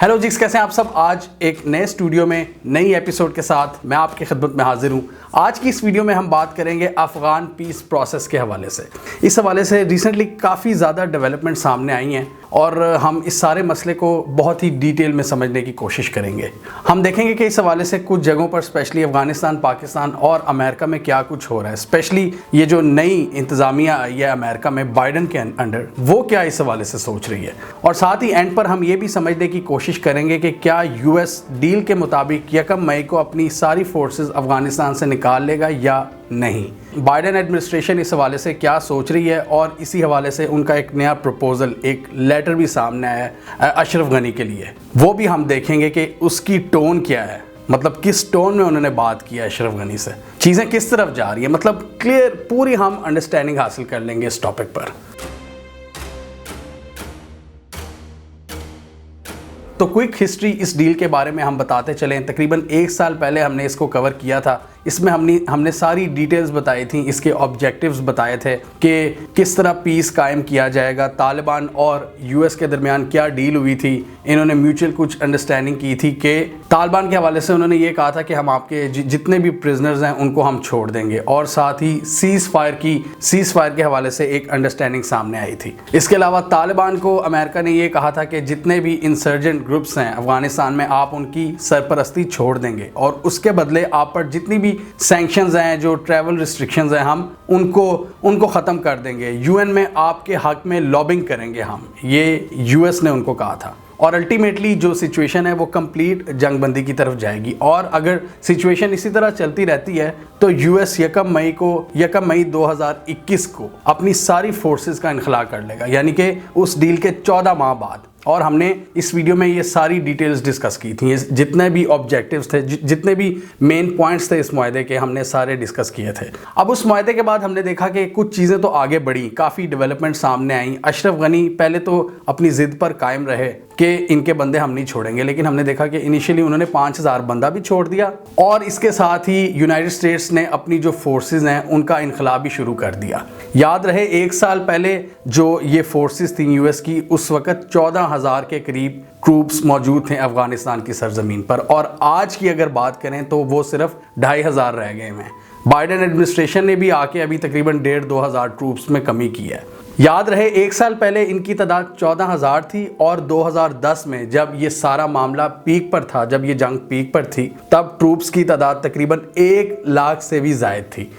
Hello जिक्स, कैसे हैं आप सब। आज एक नए स्टूडियो में नई एपिसोड के साथ मैं आपकी खिदमत में हाजिर हूं। आज की इस वीडियो में हम बात करेंगे अफ़गान पीस प्रोसेस के हवाले से। इस हवाले से रिसेंटली काफ़ी ज़्यादा डेवलपमेंट सामने आई हैं और हम इस सारे मसले को बहुत ही डिटेल में समझने की कोशिश करेंगे। हम देखेंगे कि इस हवाले से कुछ जगहों पर स्पेशली अफ़गानिस्तान, पाकिस्तान और अमेरिका में क्या कुछ हो रहा है। स्पेशली ये जो नई इंतज़ामिया आई है अमेरिका में बाइडन के अंडर, वो क्या इस हवाले से सोच रही है। और साथ ही एंड पर हम ये भी समझने की कोशिश करेंगे कि क्या यूएस डील के मुताबिक 1 मई को अपनी सारी फोर्सेस अफ़गानिस्तान से निकाल लेगा या नहीं। बाइडन एडमिनिस्ट्रेशन इस हवाले से क्या सोच रही है और इसी हवाले से उनका एक नया प्रपोजल, एक लेटर भी सामने आया है अशरफ गनी के लिए। वो भी हम देखेंगे कि उसकी टोन क्या है, मतलब किस टोन में उन्होंने बात किया अशरफ गनी से, चीज़ें किस तरफ जा रही है, मतलब क्लियर पूरी हम अंडरस्टैंडिंग हासिल कर लेंगे इस टॉपिक पर। तो क्विक हिस्ट्री इस डील के बारे में हम बताते चलें। तकरीबन 1 साल पहले हमने इसको कवर किया था। इसमें हमने सारी डिटेल्स बताई थी, इसके ऑब्जेक्टिव्स बताए थे कि किस तरह पीस कायम किया जाएगा। तालिबान और यूएस के दरमियान क्या डील हुई थी, इन्होंने म्यूचुअल कुछ अंडरस्टैंडिंग की थी कि तालिबान के हवाले से उन्होंने ये कहा था कि हम आपके जितने भी प्रिजनर्स हैं उनको हम छोड़ देंगे, और साथ ही सीज़ फायर के हवाले से एक अंडरस्टैंडिंग सामने आई थी। इसके अलावा तालिबान को अमेरिका ने ये कहा था कि जितने भी इंसर्जेंट ग्रुप्स हैं अफगानिस्तान में, आप उनकी सरपरस्ती छोड़ देंगे और उसके बदले आप पर जितनी भी सैंक्शंस हैं, जो ट्रैवल रिस्ट्रिक्शंस हैं, हम उनको ख़त्म कर देंगे। यूएन में आपके हक में लॉबिंग करेंगे हम, ये यूएस ने उनको कहा था। और अल्टीमेटली जो सिचुएशन है वो कंप्लीट जंगबंदी की तरफ जाएगी। और अगर सिचुएशन इसी तरह चलती रहती है तो यूएस 1 मई 2021 को अपनी सारी फोर्सेस का इनखला कर लेगा, यानी कि उस डील के 14 माह बाद। और हमने इस वीडियो में ये सारी डिटेल्स डिस्कस की थी, जितने भी ऑब्जेक्टिव्स थे, जितने भी मेन पॉइंट्स थे इस मुआहदे के, हमने सारे डिस्कस किए थे। अब उस मुआहदे के बाद हमने देखा कि कुछ चीज़ें तो आगे बढ़ी, काफ़ी डेवलपमेंट सामने आई। अशरफ गनी पहले तो अपनी ज़िद पर कायम रहे कि इनके बंदे हम नहीं छोड़ेंगे, लेकिन हमने देखा कि इनिशियली उन्होंने 5000 बंदा भी छोड़ दिया और इसके साथ ही यूनाइटेड स्टेट्स ने अपनी जो फोर्सेस हैं उनका इनखला भी शुरू कर दिया। याद रहे 1 साल पहले जो ये फोर्सेस थी यूएस की, उस वक्त 14,000 के करीब ट्रूप्स मौजूद थे अफगानिस्तान की सरजमीन पर, और आज की अगर बात करें तो वो सिर्फ 2,500 रह गए हैं। बाइडन एडमिनिस्ट्रेशन ने भी आके अभी तकरीबन 1,500-2,000 ट्रूप्स में कमी की है। याद रहे 1 साल पहले इनकी तादाद 14,000 थी और 2010 में जब ये सारा मामला पीक पर था, जब ये जंग पीक पर थी, तब ट्रूप्स की तादाद तकरीबन 1 लाख से भी ज़ायद थी।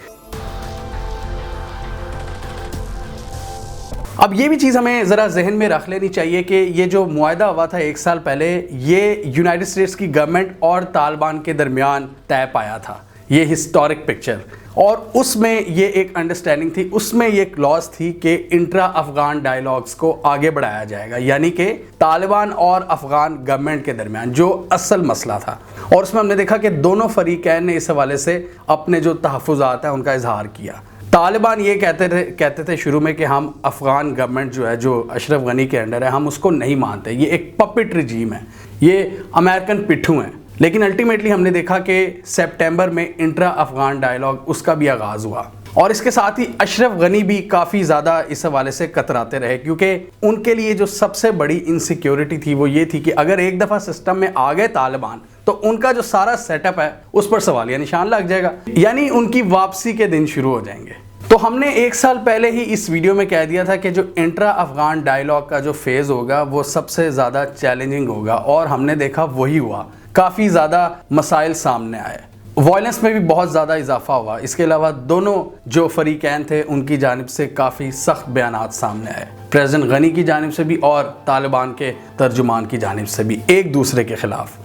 अब ये भी चीज़ हमें ज़रा जहन में रख लेनी चाहिए कि ये जो मुआहदा हुआ था 1 साल पहले, ये यूनाइटेड स्टेट्स की गवर्नमेंट और तालिबान के दरमियान तय पाया था, ये हिस्टोरिक पिक्चर। और उसमें ये एक अंडरस्टैंडिंग थी, उसमें ये क्लॉज थी कि इंट्रा अफगान डायलॉग्स को आगे बढ़ाया जाएगा, यानी कि तालिबान और अफगान गवर्नमेंट के दरमियान जो असल मसला था। और उसमें हमने देखा कि दोनों फरीकैन ने इस हवाले से अपने जो तहफ़्फ़ुज़ात हैं उनका इजहार किया। तालिबान ये कहते थे शुरू में कि हम अफ़गान गवर्नमेंट जो है, जो अशरफ गनी के अंडर है, हम उसको नहीं मानते, ये एक पपेट रिजीम है, ये अमेरिकन पिट्ठू हैं। लेकिन अल्टीमेटली हमने देखा कि सितंबर में इंट्रा अफ़गान डायलॉग उसका भी आगाज़ हुआ। और इसके साथ ही अशरफ गनी भी काफ़ी ज़्यादा इस हवाले से कतराते रहे, क्योंकि उनके लिए जो सबसे बड़ी इनसिक्योरिटी थी वो ये थी कि अगर एक दफ़ा सिस्टम में आ गए तालिबान तो उनका जो सारा सेटअप है उस पर सवालिया निशान लग जाएगा, यानी उनकी वापसी के दिन शुरू हो जाएंगे। तो हमने 1 साल पहले ही इस वीडियो में कह दिया था कि जो इंट्रा अफ़गान डायलॉग का जो फेज़ होगा वो सबसे ज़्यादा चैलेंजिंग होगा, और हमने देखा वही हुआ। काफ़ी ज़्यादा मसाइल सामने आए, वायलेंस में भी बहुत ज़्यादा इजाफा हुआ। इसके अलावा दोनों जो फरीकैन थे उनकी जानिब से काफ़ी सख्त बयानात सामने आए, प्रेसिडेंट गनी की जानिब से भी और तालिबान के तर्जुमान की जानिब से भी, एक दूसरे के खिलाफ।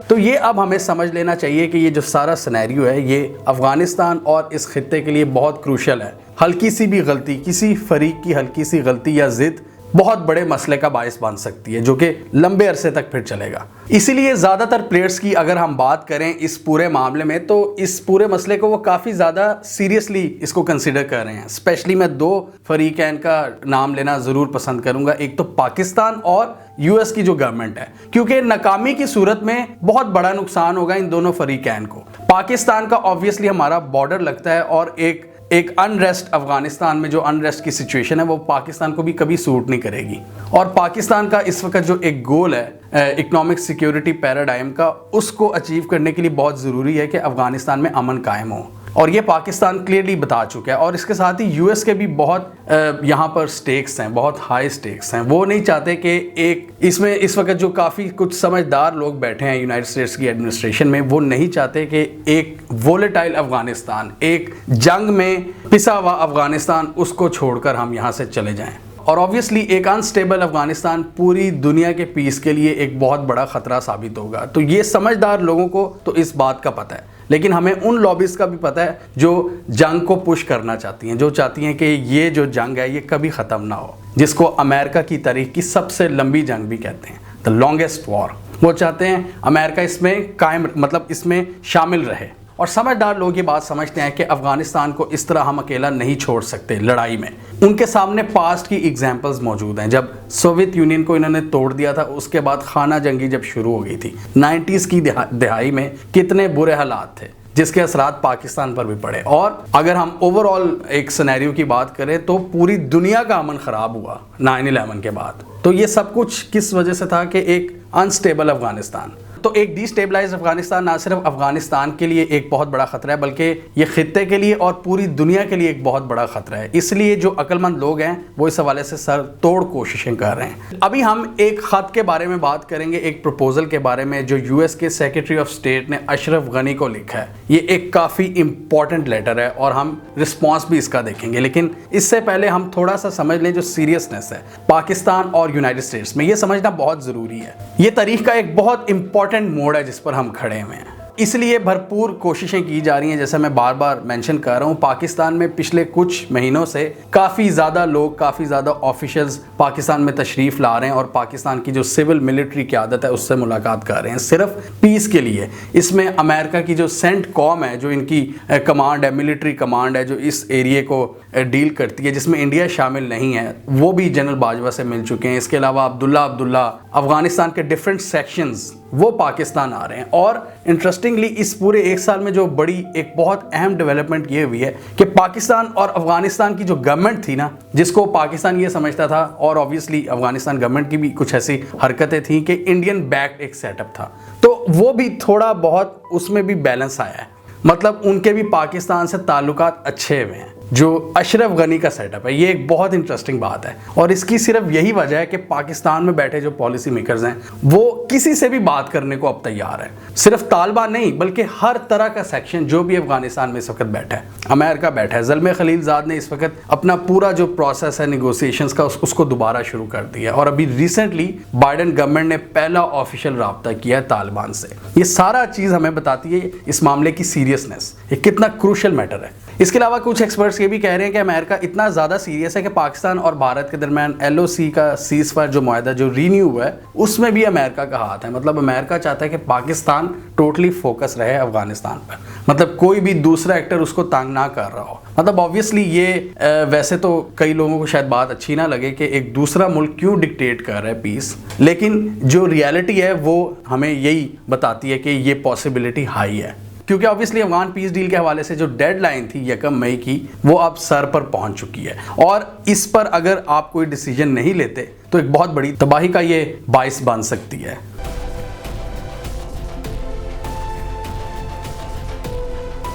तो ये अब हमें समझ लेना चाहिए कि ये जो सारा सिनेरियो है ये अफ़गानिस्तान और इस खित्ते के लिए बहुत क्रूशल है। हल्की सी भी गलती, किसी फरीक की हल्की सी गलती या ज़िद बहुत बड़े मसले का बायस बन सकती है, जो कि लंबे अरसे तक फिर चलेगा। इसीलिए ज़्यादातर प्लेयर्स की अगर हम बात करें इस पूरे मामले में, तो इस पूरे मसले को वो काफ़ी ज़्यादा सीरियसली इसको कंसिडर कर रहे हैं। स्पेशली मैं 2 फरीकैन का नाम लेना ज़रूर पसंद करूँगा, एक तो पाकिस्तान और यूएस की जो गवर्नमेंट है, क्योंकि नाकामी की सूरत में बहुत बड़ा नुकसान होगा इन दोनों फरीकैन को। पाकिस्तान का ऑब्वियसली हमारा बॉर्डर लगता है और एक एक अनरेस्ट अफगानिस्तान में जो अनरेस्ट की सिचुएशन है वो पाकिस्तान को भी कभी सूट नहीं करेगी। और पाकिस्तान का इस वक्त जो एक गोल है इकोनॉमिक सिक्योरिटी पैराडाइम का, उसको अचीव करने के लिए बहुत ज़रूरी है कि अफगानिस्तान में अमन कायम हो, और ये पाकिस्तान क्लियरली बता चुका है। और इसके साथ ही यूएस के भी बहुत यहाँ पर स्टेक्स हैं, बहुत हाई स्टेक्स हैं। वो नहीं चाहते कि एक इसमें इस वक्त जो काफ़ी कुछ समझदार लोग बैठे हैं यूनाइटेड स्टेट्स की एडमिनिस्ट्रेशन में, वो नहीं चाहते कि एक वोलेटाइल अफगानिस्तान, एक जंग में पिसा हुआ अफगानिस्तान, उसको छोड़कर हम यहाँ से चले जाएं। और ऑब्वियसली एक अनस्टेबल अफगानिस्तान पूरी दुनिया के पीस के लिए एक बहुत बड़ा खतरा साबित होगा। तो ये समझदार लोगों को तो इस बात का पता है, लेकिन हमें उन लॉबीज का भी पता है जो जंग को पुश करना चाहती हैं, जो चाहती हैं कि ये जो जंग है ये कभी ख़त्म ना हो, जिसको अमेरिका की तारीख की सबसे लंबी जंग भी कहते हैं, द लॉन्गेस्ट वॉर। वो चाहते हैं अमेरिका इसमें कायम, मतलब इसमें शामिल रहे। और समझदार लोग ये बात समझते हैं कि अफगानिस्तान को इस तरह हम अकेला नहीं छोड़ सकते लड़ाई में। उनके सामने पास्ट की एग्जांपल्स मौजूद हैं। जब सोवियत यूनियन को इन्होंने तोड़ दिया था, उसके बाद खाना जंगी जब शुरू हो गई थी 90s की दिहाई में, कितने बुरे हालात थे जिसके असरात पाकिस्तान पर भी पड़े। और अगर हम ओवरऑल एक सिनेरियो की बात करें तो पूरी दुनिया का अमन ख़राब हुआ 9/11 के बाद। तो ये सब कुछ किस वजह से था कि एक अनस्टेबल अफगानिस्तान। तो एक डिस्टेबलाइज अफगानिस्तान ना सिर्फ अफगानिस्तान के लिए एक बहुत बड़ा खतरा है, बल्कि ये खित्ते के लिए और पूरी दुनिया के लिए एक बहुत बड़ा खतरा है। इसलिए जो अक्लमंद लोग हैं वो इस हवाले से सर तोड़ कोशिशें कर रहे हैं। अभी हम एक खत के बारे में बात करेंगे, एक प्रपोजल के बारे में जो यूएस के सेक्रेटरी ऑफ स्टेट ने अशरफ गनी को लिखा है। ये एक काफ़ी इंपॉर्टेंट लेटर है और हम रिस्पॉन्स भी इसका देखेंगे, लेकिन इससे पहले हम थोड़ा सा समझ लें जो सीरियसनेस है पाकिस्तान और यूनाइटेड स्टेट्स में, ये समझना बहुत ज़रूरी है। ये तारीख का एक बहुत इंपॉर्टेंट मोड़ है जिस पर हम खड़े हुए हैं, इसलिए भरपूर कोशिशें की जा रही हैं। जैसे मैं बार बार मेंशन कर रहा हूं, पाकिस्तान में पिछले कुछ महीनों से काफ़ी ज़्यादा लोग, काफ़ी ज़्यादा ऑफिशियल्स पाकिस्तान में तशरीफ़ ला रहे हैं और पाकिस्तान की जो सिविल मिलिट्री क़यादत है उससे मुलाकात कर रहे हैं सिर्फ पीस के लिए। इसमें अमेरिका की जो सेंटकॉम है, जो इनकी कमांड है, मिलिट्री कमांड है, जो इस एरिए को डील करती है, जिसमें इंडिया शामिल नहीं है, वो भी जनरल बाजवा से मिल चुके हैं। इसके अलावा अब्दुल्ला अफगानिस्तान के डिफरेंट सेक्शंस वो पाकिस्तान आ रहे हैं। और इंटरेस्टिंगली इस पूरे एक साल में जो बड़ी एक बहुत अहम डेवलपमेंट ये हुई है कि पाकिस्तान और अफगानिस्तान की जो गवर्नमेंट थी ना, जिसको पाकिस्तान ये समझता था, और ऑब्वियसली अफगानिस्तान गवर्नमेंट की भी कुछ ऐसी हरकतें थी कि इंडियन बैक्ड एक सेटअप था, तो वो भी थोड़ा बहुत उसमें भी बैलेंस आया है। मतलब उनके भी पाकिस्तान से ताल्लुकात अच्छे हुए हैं। जो अशरफ गनी का सेटअप है, ये एक बहुत इंटरेस्टिंग बात है, और इसकी सिर्फ यही वजह है कि पाकिस्तान में बैठे जो पॉलिसी मेकर्स हैं वो किसी से भी बात करने को अब तैयार है। सिर्फ तालिबान नहीं, बल्कि हर तरह का सेक्शन जो भी अफगानिस्तान में इस वक्त बैठा है, अमेरिका बैठा है। ज़ल्मे खलीलजाद ने इस वक्त अपना पूरा जो प्रोसेस है निगोसिएशंस का उसको दोबारा शुरू कर दिया, और अभी रिसेंटली बाइडेन गवर्नमेंट ने पहला ऑफिशियल राब्ता किया है तालिबान से। ये सारा चीज़ हमें बताती है इस मामले की सीरियसनेस, ये कितना क्रूशल मैटर है। इसके अलावा कुछ एक्सपर्ट्स ये भी कह रहे हैं कि अमेरिका इतना ज़्यादा सीरियस है कि पाकिस्तान और भारत के दरमियान LOC का सीज़फायर जो मुआहदा जो रीन्यू हुआ है उसमें भी अमेरिका का हाथ है। मतलब अमेरिका चाहता है कि पाकिस्तान टोटली फोकस रहे अफगानिस्तान पर, मतलब कोई भी दूसरा एक्टर उसको तंग ना कर रहा हो। मतलब ऑब्वियसली ये वैसे तो कई लोगों को शायद बात अच्छी ना लगे कि एक दूसरा मुल्क क्यों डिक्टेट कर रहा है पीस, लेकिन जो रियलिटी है वो हमें यही बताती है कि ये पॉसिबिलिटी हाई है, क्योंकि ऑब्वियसली अफगान पीस डील के हवाले से जो डेडलाइन थी 1 मई की, वो अब सर पर पहुंच चुकी है, और इस पर अगर आप कोई डिसीजन नहीं लेते तो एक बहुत बड़ी तबाही का ये बाइस बन सकती है।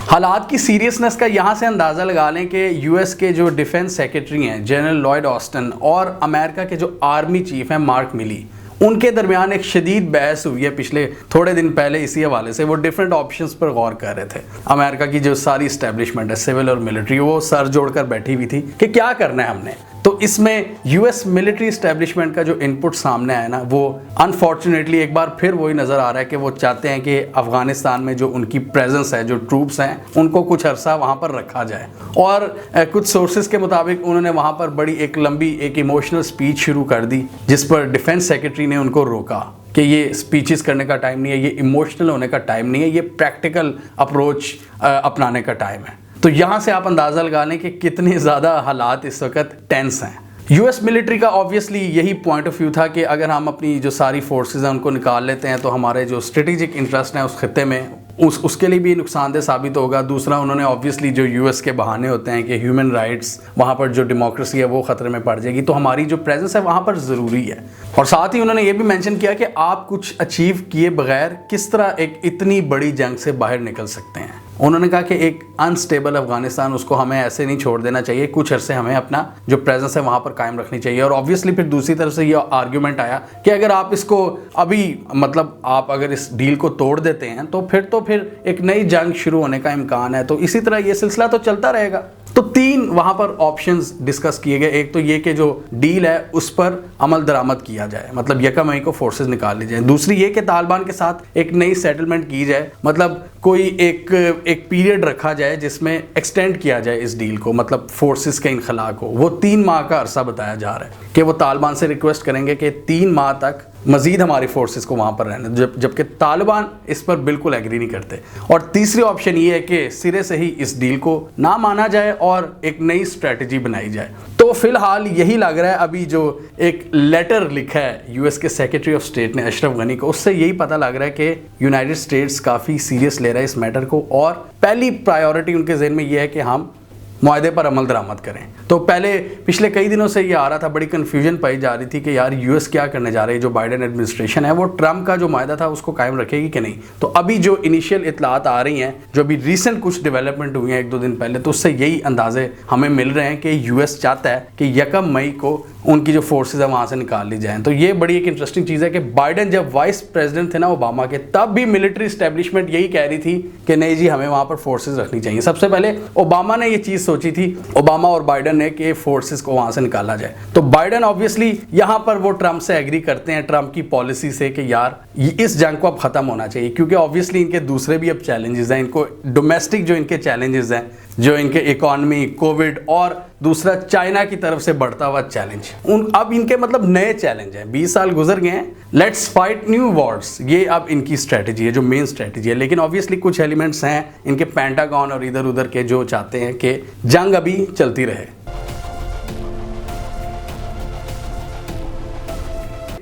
हालात की सीरियसनेस का यहाँ से अंदाज़ा लगा लें कि यूएस के जो डिफेंस सेक्रेटरी हैं जनरल लॉयड ऑस्टिन और अमेरिका के जो आर्मी चीफ हैं मार्क मिली, उनके दरमियान एक शदीद बहस हुई है पिछले थोड़े दिन पहले। इसी हवाले से वो डिफरेंट ऑप्शंस पर गौर कर रहे थे। अमेरिका की जो सारी इस्टेब्लिशमेंट है सिविल और मिलिट्री, वो सर जोड़कर बैठी हुई थी कि क्या करना है हमने। तो इसमें यूएस मिलिट्री इस्टेब्लिशमेंट का जो इनपुट सामने आया ना, वो अनफॉर्चुनेटली एक बार फिर वही नज़र आ रहा है कि वो चाहते हैं कि अफगानिस्तान में जो उनकी प्रेजेंस है, जो ट्रूप्स हैं, उनको कुछ अरसा वहाँ पर रखा जाए। और कुछ सोर्सेज के मुताबिक उन्होंने वहाँ पर बड़ी एक लंबी एक इमोशनल स्पीच शुरू कर दी, जिस पर डिफेंस सेक्रेटरी ने उनको रोका कि ये स्पीचेस करने का टाइम नहीं है, ये इमोशनल होने का टाइम नहीं है, ये प्रैक्टिकल अप्रोच अपनाने का टाइम है। तो यहाँ से आप अंदाज़ा लगा लें कि कितने ज़्यादा हालात इस वक्त टेंस हैं। यूएस मिलिट्री का ऑब्वियसली यही पॉइंट ऑफ व्यू था कि अगर हम अपनी जो सारी फोर्सेस हैं उनको निकाल लेते हैं तो हमारे जो स्ट्रेटेजिक इंटरेस्ट हैं उस खित्ते में उसके लिए भी नुकसानदेह साबित होगा। दूसरा, उन्होंने ऑब्वियसली जो यूएस के बहाने होते हैं कि ह्यूमन राइट्स, वहाँ पर जो डेमोक्रेसी है वो ख़तरे में पड़ जाएगी, तो हमारी जो प्रेजेंस है वहाँ पर ज़रूरी है। और साथ ही उन्होंने ये भी मेंशन किया कि आप कुछ अचीव किए बगैर किस तरह एक इतनी बड़ी जंग से बाहर निकल सकते हैं। उन्होंने कहा कि एक अनस्टेबल अफगानिस्तान, उसको हमें ऐसे नहीं छोड़ देना चाहिए, कुछ अरसे हमें अपना जो प्रेजेंस है वहाँ पर कायम रखनी चाहिए। और ऑब्वियसली फिर दूसरी तरफ से ये आर्ग्यूमेंट आया कि अगर आप इसको अभी मतलब आप अगर इस डील को तोड़ देते हैं तो फिर एक नई जंग शुरू होने का इम्कान है। तो इसी तरह ये सिलसिला तो चलता रहेगा। तो 3 वहाँ पर ऑप्शंस डिस्कस किए गए। एक तो ये कि जो डील है उस पर अमल दरामद किया जाए, मतलब 1 मई को फोर्सेस निकाल ली जाए। दूसरी ये कि तालिबान के साथ एक नई सेटलमेंट की जाए, मतलब कोई एक पीरियड रखा जाए जिसमें एक्सटेंड किया जाए इस डील को, मतलब फोर्सेस के इनखला को। वो 3 माह का अरसा बताया जा रहा है कि वो तालिबान से रिक्वेस्ट करेंगे कि 3 माह तक मजीद हमारी फोर्सेस को वहाँ पर रहने, जबकि तालिबान इस पर बिल्कुल एग्री नहीं करते। और तीसरी ऑप्शन ये है कि सिरे से ही इस डील को ना माना जाए और एक नई स्ट्रेटजी बनाई जाए। तो फिलहाल यही लग रहा है। अभी जो एक लेटर लिखा है यूएस के सेक्रेटरी ऑफ स्टेट ने अशरफ गनी को, उससे यही पता लग रहा है कि यूनाइटेड स्टेट्स काफ़ी सीरियस ले रहा है इस मैटर को, और पहली प्रायोरिटी उनके जहन में यह है कि हम मुआहदे पर अमल दरामद करें। तो पहले पिछले कई दिनों से ये आ रहा था, बड़ी कन्फ्यूजन पाई जा रही थी कि यार यूएस क्या करने जा रही है। जो बाइडेन एडमिनिस्ट्रेशन है वो ट्रम्प का जो मुआहदा था उसको कायम रखेगी कि नहीं। तो अभी जो इनिशियल इतलात आ रही हैं, जो अभी रिसेंट कुछ डेवलपमेंट हुई हैं 1-2 दिन पहले, तो उससे यही अंदाजे हमें मिल रहे हैं कि यूएस चाहता है कि 1 मई को उनकी जो फोर्सेज है वहाँ से निकाल ली जाएँ। तो ये बड़ी एक इंटरेस्टिंग चीज़ है कि बाइडेन जब वाइस प्रेसिडेंट थे ना ओबामा के, तब भी मिलिट्री इस्टेब्लिशमेंट यही कह रही थी कि नहीं जी हमें वहाँ पर फोर्सेज रखनी चाहिए। सबसे पहले ओबामा ने ये चीज़ सोची थी, ओबामा और बाइडेन ने, कि फोर्सेस को वहाँ से निकाला जाए। तो बाइडेन ऑब्वियसली यहाँ पर वो ट्रम्प से एग्री करते हैं, ट्रम्प की पॉलिसी से, कि यार इस जंग को अब ख़त्म होना चाहिए, क्योंकि ऑब्वियसली इनके दूसरे भी अब चैलेंजेस हैं। इनको डोमेस्टिक जो इनके चैलेंजेस हैं, जो इनके इकोनॉमी, कोविड, और दूसरा चाइना की तरफ से बढ़ता हुआ चैलेंज, अब इनके मतलब नए चैलेंज हैं। 20 साल गुजर गए हैं, लेट्स फाइट न्यू वॉर्स, ये अब इनकी स्ट्रेटजी है, जो मेन स्ट्रेटजी है। लेकिन ऑब्वियसली कुछ एलिमेंट्स हैं इनके पेंटागन और इधर उधर के जो चाहते हैं कि जंग अभी चलती रहे।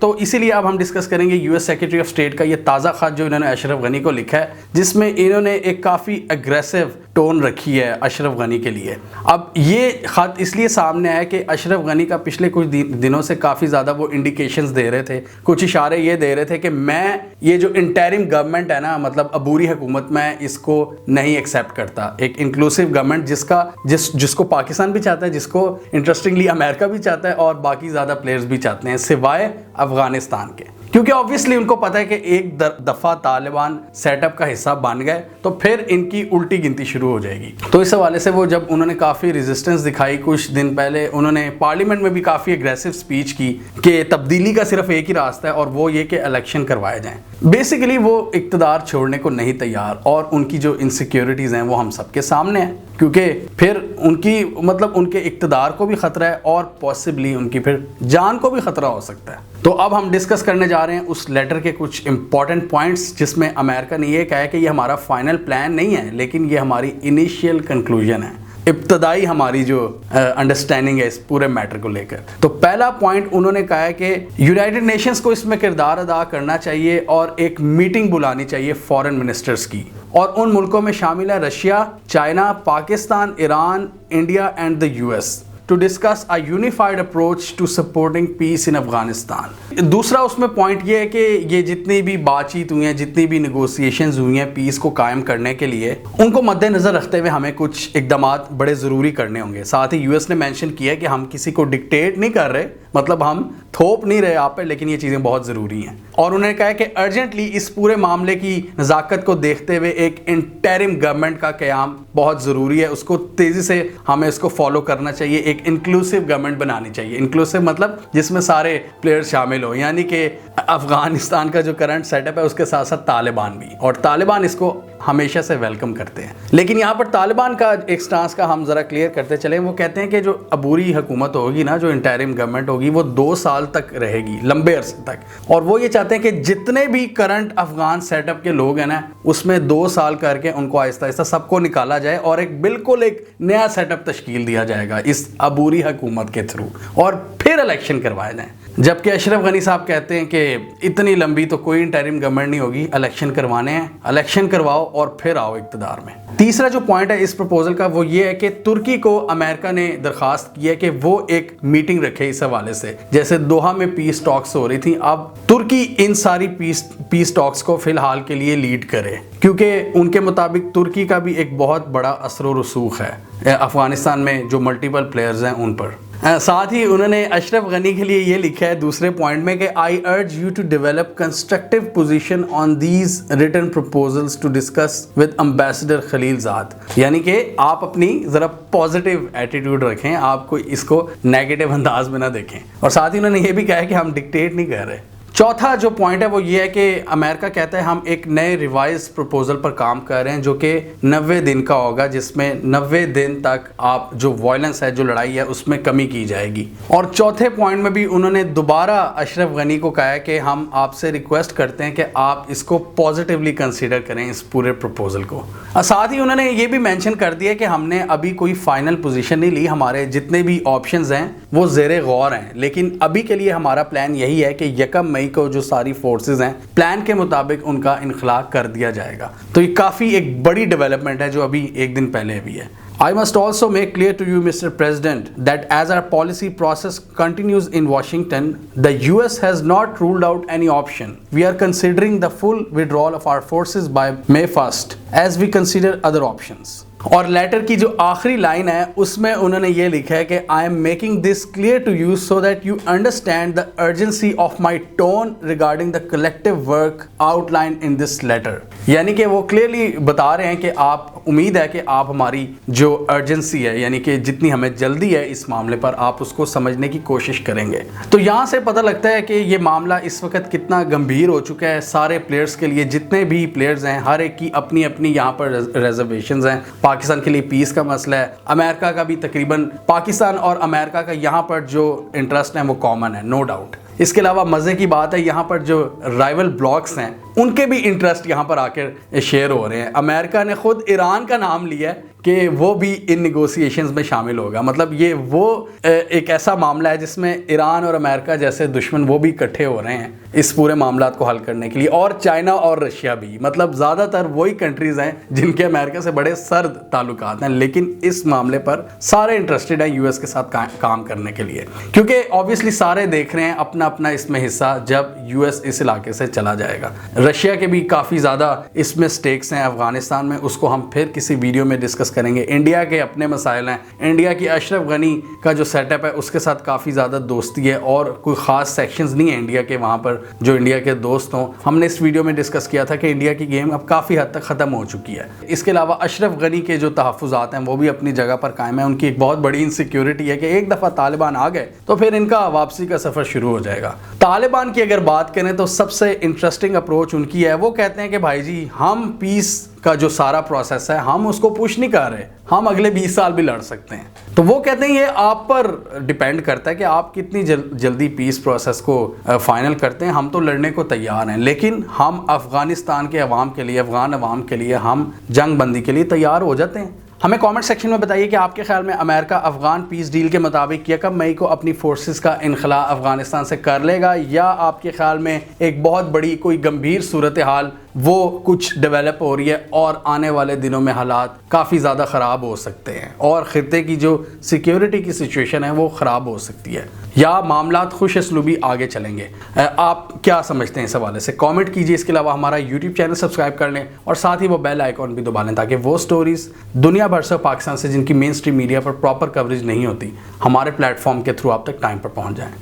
तो इसीलिए अब हम डिस्कस करेंगे यूएस सेक्रेटरी ऑफ स्टेट का ये ताज़ा खत जो इन्होंने अशरफ गनी को लिखा है, जिसमें इन्होंने एक काफ़ी एग्रेसिव टोन रखी है अशरफ गनी के लिए। अब ये खत इसलिए सामने आया कि अशरफ गनी का पिछले कुछ दिनों से काफ़ी ज़्यादा वो इंडिकेशंस दे रहे थे, कुछ इशारे ये दे रहे थे कि मैं ये जो इंटरिम गवर्नमेंट है ना, मतलब अबूरी हुकूमत, मैं इसको नहीं एक्सेप्ट करता। एक इंक्लूसिव गवर्नमेंट जिसको पाकिस्तान भी चाहता है, जिसको इंटरेस्टिंगली अमेरिका भी चाहता है, और बाकी ज़्यादा प्लेयर्स भी चाहते हैं सिवाय अफगानिस्तान के, क्योंकि ऑब्वियसली उनको पता है कि एक दफ़ा तालिबान सेटअप का हिस्सा बन गए तो फिर इनकी उल्टी गिनती शुरू हो जाएगी। तो इस हवाले से वो जब उन्होंने काफ़ी रेजिस्टेंस दिखाई कुछ दिन पहले, उन्होंने पार्लियामेंट में भी काफ़ी एग्रेसिव स्पीच की कि तब्दीली का सिर्फ एक ही रास्ता है और वो ये कि इलेक्शन करवाए जाएं। बेसिकली वो इक़्तिदार छोड़ने को नहीं तैयार, और उनकी जो इनसिक्योरिटीज़ हैं वो हम सबके सामने हैं, क्योंकि फिर उनकी मतलब उनके इक़्तिदार को भी ख़तरा है और पॉसिबली उनकी फिर जान को भी ख़तरा हो सकता है। तो अब हम डिस्कस करने जा रहे हैं उस लेटर के कुछ इंपॉर्टेंट पॉइंट्स, जिसमें अमेरिका ने ये कहा है कि ये हमारा फाइनल प्लान नहीं है, लेकिन ये हमारी इनिशियल कंक्लूजन है, इब्तदाई हमारी जो अंडरस्टैंडिंग है इस पूरे मैटर को लेकर। तो पहला पॉइंट उन्होंने कहा है कि यूनाइटेड नेशंस को इसमें किरदार अदा करना चाहिए और एक मीटिंग बुलानी चाहिए फॉरेन मिनिस्टर्स की, और उन मुल्कों में शामिल है Russia, China, Pakistan, Iran, India and the US, to discuss a unified approach to supporting peace in Afghanistan. दूसरा उसमें पॉइंट ये है कि ये जितनी भी बातचीत हुई हैं, जितनी भी नेगोशिएशंस हुई हैं पीस को कायम करने के लिए, उनको मद्देनजर रखते हुए हमें कुछ इकदामात बड़े ज़रूरी करने होंगे। साथ ही यूएस ने मेंशन किया कि हम किसी को डिक्टेट नहीं कर रहे, मतलब हम थोप नहीं रहे आप पे, लेकिन ये चीज़ें बहुत ज़रूरी हैं। और उन्होंने कहा कि अर्जेंटली इस पूरे मामले की नज़ाकत को देखते हुए एक इंटरिम गवर्नमेंट का क़याम बहुत ज़रूरी है, उसको तेज़ी से हमें इसको फॉलो करना चाहिए। एक इंक्लूसिव गवर्नमेंट बनानी चाहिए। इंक्लूसिव मतलब जिसमें सारे प्लेयर्स शामिल हो, यानी कि अफगानिस्तान का जो करंट सेटअप है उसके साथ साथ तालिबान भी, और तालिबान इसको हमेशा से वेलकम करते हैं। लेकिन यहाँ पर तालिबान का एक स्टांस का हम ज़रा क्लियर करते चले। वो कहते हैं कि जो अबूरी हुकूमत होगी ना, जो इंटरिम गवर्नमेंट होगी, वो 2 साल तक रहेगी, लंबे अरसे तक, और वो ये चाहते हैं कि जितने भी करंट अफगान सेटअप के लोग हैं ना, उसमें 2 साल करके उनको आहिस्ता आहिस्ता सबको निकाला जाए और एक बिल्कुल एक नया सेटअप तश्कील दिया जाएगा इस अबूरी हुकूमत के थ्रू और फिर इलेक्शन करवाए जाएं। जबकि अशरफ गनी साहब कहते हैं कि इतनी लंबी तो कोई इंटरिम गवर्नमेंट नहीं होगी, इलेक्शन करवाने हैं, इलेक्शन करवाओ और फिर आओ इक़्तिदार में। तीसरा जो पॉइंट है इस प्रपोजल का वो ये है कि तुर्की को अमेरिका ने दरखास्त की है कि वो एक मीटिंग रखे इस हवाले से। जैसे दोहा में पीस टॉक्स हो रही थी, अब तुर्की इन सारी पीस टॉक्स को फिलहाल के लिए लीड करे, क्योंकि उनके मुताबिक तुर्की का भी एक बहुत बड़ा असर व रसूख है अफगानिस्तान में जो मल्टीपल प्लेयर्स हैं उन पर। साथ ही उन्होंने अशरफ गनी के लिए ये लिखा है दूसरे पॉइंट में कि I urge you to develop constructive position on these written proposals to discuss with ambassador Khalilzad. यानी कि आप अपनी ज़रा पॉजिटिव एटीट्यूड रखें, आपको इसको नेगेटिव अंदाज में ना देखें। और साथ ही उन्होंने ये भी कहा है कि हम डिक्टेट नहीं कर रहे। चौथा जो पॉइंट है वो ये है कि अमेरिका कहता है हम एक नए रिवाइज प्रपोजल पर काम कर रहे हैं जो कि 90 दिन का होगा, जिसमें 90 दिन तक आप जो वायलेंस है, जो लड़ाई है, उसमें कमी की जाएगी। और चौथे पॉइंट में भी उन्होंने दोबारा अशरफ गनी को कहा है कि हम आपसे रिक्वेस्ट करते हैं कि आप इसको पॉजिटिवली कंसीडर करें इस पूरे प्रपोजल को। साथ ही उन्होंने ये भी मेंशन कर दिया कि हमने अभी कोई फाइनल पोजीशन नहीं ली, हमारे जितने भी ऑप्शंस हैं वो ज़ेरे गौर हैं, लेकिन अभी के लिए हमारा प्लान यही है कि 1 मई को जो सारी फोर्सेस हैं प्लान के मुताबिक उनका इनखला कर दिया जाएगा। तो ये काफ़ी एक बड़ी डेवलपमेंट है जो अभी एक दिन पहले भी है। I must also make clear to you, Mr. President, that as our policy process continues in Washington, the US has not ruled out any option. We are considering the full withdrawal of our forces by May 1st, as we consider other options. और letter की जो आखिरी line है उसमें उन्होंने ये लिखा है कि I am making this clear to you so that you understand the urgency of my tone regarding the collective work outline in this letter. यानी कि वो क्लियरली बता रहे हैं कि आप, उम्मीद है कि आप हमारी जो अर्जेंसी है, यानी कि जितनी हमें जल्दी है इस मामले पर, आप उसको समझने की कोशिश करेंगे। तो यहाँ से पता लगता है कि ये मामला इस वक्त कितना गंभीर हो चुका है सारे प्लेयर्स के लिए। जितने भी प्लेयर्स हैं हर एक की अपनी अपनी यहाँ पर रिजर्वेशंस हैं। पाकिस्तान के लिए पीस का मसला है, अमेरिका का भी तकरीबन, पाकिस्तान और अमेरिका का यहाँ पर जो इंटरेस्ट है वो कॉमन है, नो डाउट। इसके अलावा मज़े की बात है यहाँ पर जो राइवल ब्लॉक्स हैं उनके भी इंटरेस्ट यहाँ पर आकर शेयर हो रहे हैं। अमेरिका ने खुद ईरान का नाम लिया है कि वो भी इन नेगोशिएशंस में शामिल होगा। मतलब ये वो एक ऐसा मामला है जिसमें ईरान और अमेरिका जैसे दुश्मन वो भी इकट्ठे हो रहे हैं इस पूरे मामला को हल करने के लिए, और चाइना और रशिया भी। मतलब ज़्यादातर वही कंट्रीज़ हैं जिनके अमेरिका से बड़े सर्द ताल्लुकात हैं, लेकिन इस मामले पर सारे इंटरेस्टेड हैं यूएस के साथ काम करने के लिए, क्योंकि ऑब्वियसली सारे देख रहे हैं अपना अपना इसमें हिस्सा जब यूएस इस इलाके से चला जाएगा। रशिया के भी काफ़ी ज़्यादा इसमें स्टेक्स हैं अफगानिस्तान में, उसको हम फिर किसी वीडियो में डिस्कस करेंगे। इंडिया के अपने मसाइल हैं, इंडिया की अशरफ गनी का जो सेटअप है उसके साथ काफ़ी ज़्यादा दोस्ती है और कोई ख़ास सेक्शंस नहीं है इंडिया के वहाँ पर जो इंडिया के दोस्त हों। हमने इस वीडियो में डिस्कस किया था कि इंडिया की गेम अब काफ़ी हद तक ख़त्म हो चुकी है। इसके अलावा अशरफ गनी के जो तहफ़्फ़ुज़ात हैं वो भी अपनी जगह पर कायम है। उनकी एक बहुत बड़ी इनसिक्योरिटी है कि एक दफ़ा तालिबान आ गए तो फिर इनका वापसी का सफ़र शुरू हो जाएगा। तालिबान की अगर बात करें तो सबसे इंटरेस्टिंग अप्रोच उनकी है, वो कहते हैं कि भाई जी हम पीस का जो सारा प्रोसेस है हम उसको पुश नहीं कर रहे, हम अगले 20 साल भी लड़ सकते हैं। तो वो कहते हैं ये आप पर डिपेंड करता है कि आप कितनी जल्दी पीस प्रोसेस को फाइनल करते हैं। हम तो लड़ने को तैयार हैं, लेकिन हम अफगानिस्तान के अवाम के लिए, अफगान अवाम के लिए हम जंग बंदी के लिए तैयार हो जाते हैं। हमें कमेंट सेक्शन में बताइए कि आपके ख्याल में अमेरिका अफगान पीस डील के मुताबिक 1 मई को अपनी फोर्सेस का इनखला अफगानिस्तान से कर लेगा, या आपके ख्याल में एक बहुत बड़ी कोई गंभीर सूरत हाल वो कुछ डेवलप हो रही है और आने वाले दिनों में हालात काफ़ी ज़्यादा ख़राब हो सकते हैं और ख़ित्ते की जो सिक्योरिटी की सिचुएशन है वो ख़राब हो सकती है, या मामलात खुश असलूबी आगे चलेंगे? आप क्या समझते हैं इस हवाले से? कमेंट कीजिए। इसके अलावा हमारा यूट्यूब चैनल सब्सक्राइब कर लें और साथ ही वो बेल आइकॉन भी दबा लें ताकि वो स्टोरीज़ दुनिया भर से, पाकिस्तान से, जिनकी मेन स्ट्रीम मीडिया पर प्रॉपर कवरेज नहीं होती, हमारे प्लेटफॉर्म के थ्रू आप तक टाइम पर पहुँच जाएँ।